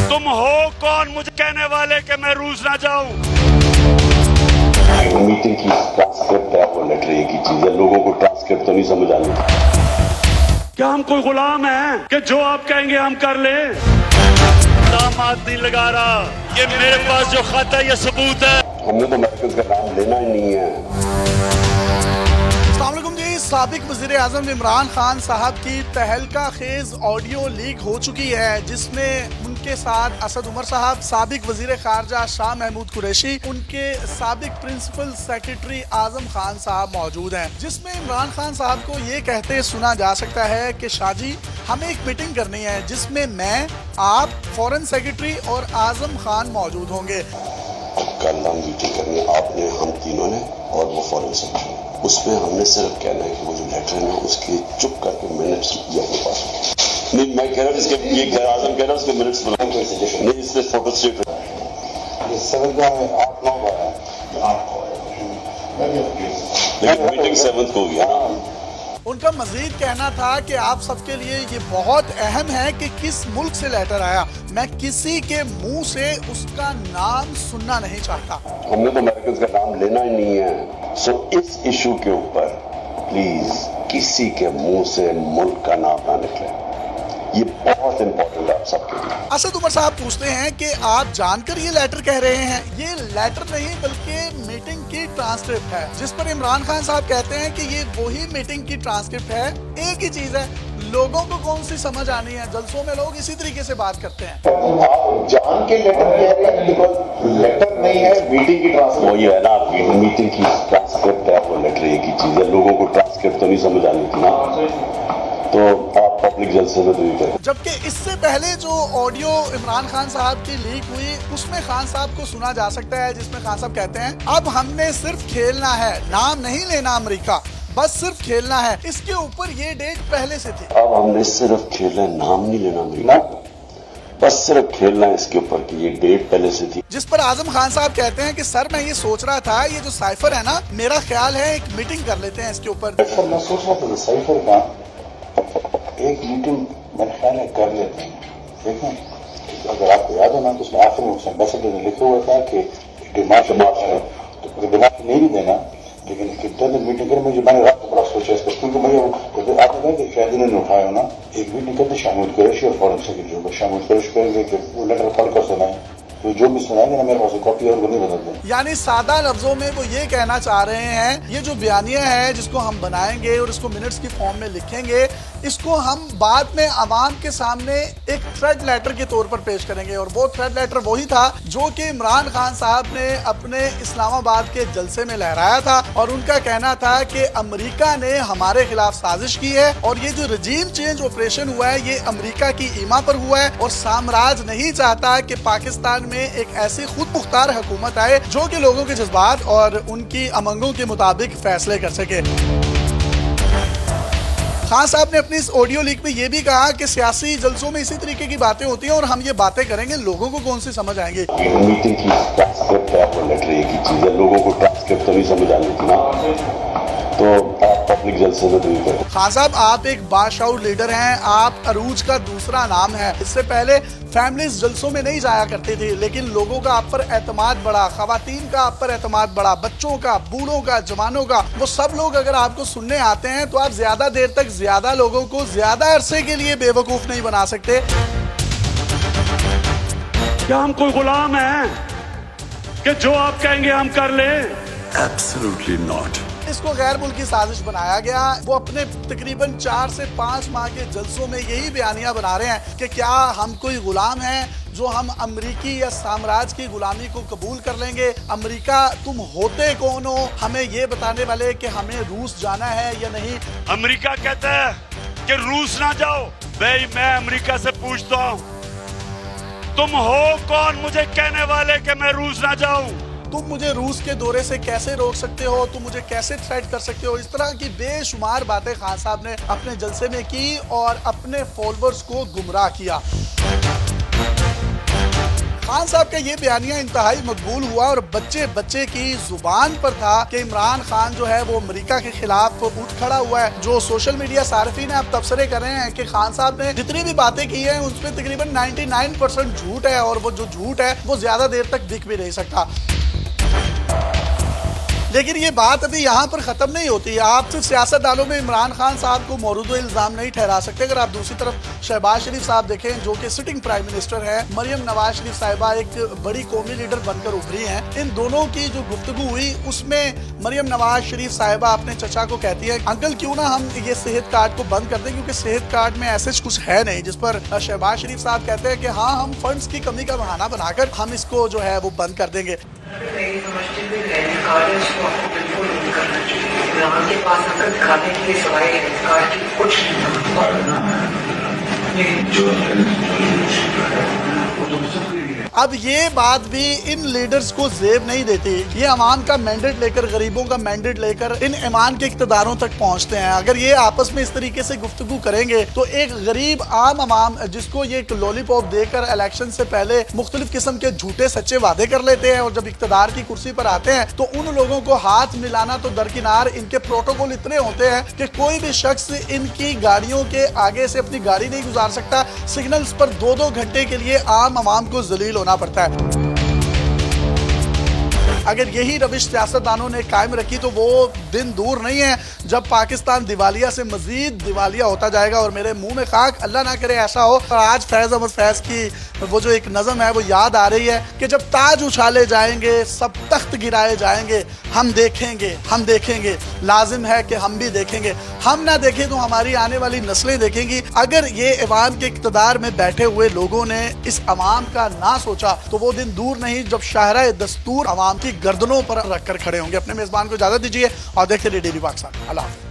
तुम हो कौन मुझे कहने वाले कि मैं रूस ना जाऊं? मीटिंग की ट्रांसक्रिप्ट है, वो लेटर एक ही चीज है, लोगों को ट्रांसक्रिप्ट तो नहीं समझ आनी। क्या हम कोई गुलाम हैं कि जो आप कहेंगे हम कर ले? दामाद नहीं लगा रहा, ये मेरे पास जो खत है ये सबूत है। हमने तो अमेरिकन का नाम लेना ही नहीं है। अस्सलामुअलैकुम जी। साबिक वज़ीर आज़म इमरान खान साहब की तहलका खेज ऑडियो लीक हो चुकी है, जिसमें उनके साथ असद उमर साहब, साबिक वज़ीर ख़ारजा शाह महमूद कुरैशी, उनके साबिक प्रिंसिपल सेक्रेटरी आज़म खान साहब मौजूद हैं, जिसमें इमरान खान साहब को ये कहते सुना जा सकता है कि शाह जी हमें एक मीटिंग करनी है जिसमें मैं, आप, फॉरेन सेक्रेटरी और आज़म खान मौजूद होंगे। कल हम मीटिंग करनी है, आपने, हम तीनों ने और वो फॉरेन सेक्रेटरी। उसमें हमने सिर्फ कहना है कि वो जो लेटर है ना उसके चुप करके मिनट्स ये अपने पास नहीं, मैं कह रहा हूँ इसके ये गैर आज़म कह रहा हूँ उसके मिनट्स बनाओ नहीं, इसमें फोटो स्टेट लेकिन मीटिंग 7 को होगी ना। उनका मजीद कहना था कि आप सबके लिए ये बहुत अहम है कि किस मुल्क से लेटर आया, मैं किसी के मुंह से उसका नाम सुनना नहीं चाहता। हमने तो अमेरिकन का नाम लेना ही नहीं है। सो इस इशू के ऊपर प्लीज किसी के मुंह से मुल्क का नाम ना निकले, ये बहुत इंपॉर्टेंट है आप सबके लिए। असद उमर साहब पूछते हैं कि आप जानकर ये लेटर कह रहे हैं? ये लेटर नहीं बल्कि मीटिंग की ट्रांसक्रिप्ट है, जिस पर इमरान खान साहब कहते हैं कि ये वही मीटिंग की ट्रांसक्रिप्ट है। एक ही चीज है, लोगों को कौन सी समझ आनी है? जलसों में लोग इसी तरीके से बात करते हैं। आप जान के लेटर कह रहे हैं, बिकॉज लेटर नहीं है, मीटिंग की ट्रांसक्रिप्ट। वो ये है ना, आपकी मीटिंग की ट्रांसक्रिप्ट है, वो लेटर एक ही चीज है, लोगों को ट्रांसक्रिप्ट तो नहीं समझ आनी थी ना, तो आप पब्लिक जलसे में तो ये करें। जबकि इससे पहले जो ऑडियो इमरान खान साहब की लीक हुई उसमें खान साहब को सुना जा सकता है, जिसमें खान साहब कहते हैं अब हमने सिर्फ खेलना है, नाम नहीं लेना अमेरिका, बस सिर्फ खेलना है। इसके ऊपर ये डेट पहले से थी। अब हमने सिर्फ खेलना है, नाम नहीं लेना अमेरिका, बस सिर्फ खेलना है इसके ऊपर की ये डेट पहले से थी। जिस पर आजम खान साहब कहते हैं कि सर मैं ये सोच रहा था, ये जो साइफर है ना, मेरा ख्याल है एक मीटिंग कर लेते हैं इसके ऊपर। मैं सोच रहा था साइफर का एक मीटिंग मेरा ख्याल है कर लेते हैं। देखें अगर आपको याद हो ना तो उसमें आखिर में एम्बेसडर ने लिखा हुआ था कि डिमांड तो डिमांड नहीं भी देना, लेकिन मीटिंग कर मुझे मैंने रात को बड़ा सोचा इसका, क्योंकि मुझे आपने कहा कि शायद इन्होंने उठाया हो ना, एक मीटिंग करते शामिल कुरैशी और फॉरेन सेक्रेटरी को शामिल कुरैशी करेंगे कि वो लेटर पढ़ कर सुनाए, तो जो भी सुनाएंगे ना मेरे पास कॉपी और नहीं बदल दें। यानी सादा लफ्जों में वो ये कहना चाह रहे हैं, ये जो बयानिया है जिसको हम बनाएंगे और इसको मिनट्स की फॉर्म में लिखेंगे, इसको हम बाद में आवाम के सामने एक थ्रेड लेटर के तौर पर पेश करेंगे। और वो थ्रेड लेटर वही था जो कि इमरान खान साहब ने अपने इस्लामाबाद के जलसे में लहराया था, और उनका कहना था कि अमेरिका ने हमारे खिलाफ साजिश की है और ये जो रजीम चेंज ऑपरेशन हुआ है ये अमेरिका की ईमा पर हुआ है, और साम्राज्य नहीं चाहता कि पाकिस्तान में एक ऐसी खुद मुख्तार हुकूमत आए जो कि लोगों के जज्बात और उनकी अमंगों के मुताबिक फैसले कर सके। खान साहब ने अपनी इस ऑडियो लीक में ये भी कहा कि सियासी जलसों में इसी तरीके की बातें होती हैं और हम ये बातें करेंगे, लोगों को कौन सी समझ आएंगे? मीटिंग की ट्रांसक्रिप्ट है, वो लेटर एक ही चीज है, लोगों को ट्रांसक्रिप्ट तो नहीं समझ आनी थी ना, तो आप पब्लिक जलसे में तो ये करें। खान साहब आप एक बाशऊर लीडर हैं, आप अरूज का दूसरा नाम है। इससे पहले फैमिलीज जलसों में नहीं जाया करती थी, लेकिन लोगों का आप पर एतमाद बढ़ा, खवातीन का आप पर एतमाद बढ़ा, बच्चों का, बूढ़ों का, जवानों का, वो सब लोग अगर आपको सुनने आते हैं तो आप ज्यादा देर तक ज्यादा लोगों को ज्यादा अरसे के लिए बेवकूफ नहीं बना सकते। क्या हम कोई गुलाम हैं कि जो आप कहेंगे हम कर ले? Absolutely not. इसको गैर मुल्की साजिश बनाया गया। वो अपने तकरीबन 4 से 5 माह के जलसों में यही बयानियां बना रहे हैं कि क्या हम कोई गुलाम हैं जो हम अमरीकी या साम्राज्य की गुलामी को कबूल कर लेंगे? अमेरिका तुम होते कौन हो हमें ये बताने वाले कि हमें रूस जाना है या नहीं? अमेरिका कहता है कि रूस ना जाओ, भाई मैं अमेरिका से पूछता हूँ तुम हो कौन मुझे कहने वाले कि मैं रूस ना जाऊं? तुम मुझे रूस के दौरे से कैसे रोक सकते हो? तुम मुझे कैसे थ्रेट कर सकते हो? इस तरह की बेशुमार बातें खान साहब ने अपने जलसे में की और अपने फॉलोअर्स को गुमराह किया। खान साहब का ये बयानिया इंतहाई मकबूल हुआ और बच्चे बच्चे की जुबान पर था कि इमरान खान जो है वो अमेरिका के खिलाफ उठ खड़ा हुआ है। जो सोशल मीडिया सार्फिन है अब तबसरे कर रहे हैं कि खान साहब ने जितनी भी बातें की हैं उसमें तकरीबन 99% झूठ है और वो जो झूठ है वो ज्यादा देर तक दिख भी नहीं सकता। लेकिन ये बात अभी यहाँ पर ख़त्म नहीं होती। आप सिर्फ सियासतदानों में इमरान खान साहब को मौरूद इल्ज़ाम नहीं ठहरा सकते। अगर आप दूसरी तरफ शहबाज शरीफ साहब देखें जो कि सिटिंग प्राइम मिनिस्टर है, मरियम नवाज शरीफ साहिबा एक बड़ी कौमी लीडर बनकर उभरी हैं। इन दोनों की जो गुफ्तगू हुई उसमें मरियम नवाज शरीफ साहिबा अपने चचा को कहती है अंकल क्यों ना हम ये सेहत कार्ड को बंद कर दें, क्योंकि सेहत कार्ड में ऐसे कुछ है नहीं। जिस पर शहबाज शरीफ साहब कहते हैं कि हाँ हम फंड्स की कमी का बहाना बनाकर हम इसको जो है वो बंद कर देंगे। के पास आकर दिखाने के लिए सवाल की कुछ अब ये बात भी इन लीडर्स को जेब नहीं देती। ये अवाम का मैंडेट लेकर, गरीबों का मैंडेट लेकर इन ईमान के इक़्तिदारों तक पहुंचते हैं। अगर ये आपस में इस तरीके से गुफ्तगू करेंगे तो एक गरीब आम अवाम जिसको ये एक लॉलीपॉप देकर इलेक्शन से पहले मुख्तलिफ किस्म के झूठे सच्चे वादे कर लेते हैं और जब इक़्तिदार की कुर्सी पर आते हैं तो उन लोगों को हाथ मिलाना तो दरकिनार, इनके प्रोटोकॉल इतने होते हैं कि कोई भी शख्स इनकी गाड़ियों के आगे से अपनी गाड़ी नहीं गुजार सकता। सिग्नल्स पर 2-2 घंटे के लिए आम अवाम को जलील होना पड़ता है। अगर यही रविश सियासतदानों ने कायम रखी तो वो दिन दूर नहीं है जब पाकिस्तान दिवालिया से मजीद दिवालिया होता जाएगा। और मेरे मुंह में खाक, अल्लाह ना करे ऐसा हो। और आज फैज़ अहमद फैज़ की वो जो एक नज़म है वो याद आ रही है कि जब ताज उछाले जाएंगे सब तख्त गिराए जाएंगे, हम देखेंगे लाजिम है कि हम भी देखेंगे। हम ना देखें तो हमारी आने वाली नस्लें देखेंगी। अगर ये ऐवान के इक़्तिदार में बैठे हुए लोगों ने इस अवाम का ना सोचा तो वो दिन दूर नहीं जब शाहराए दस्तूर अवाम की गर्दनों पर रखकर खड़े होंगे। अपने मेज़बान को इजाज़त दीजिए और देखते रहिए डेली पाकिस्तान। अल्लाह।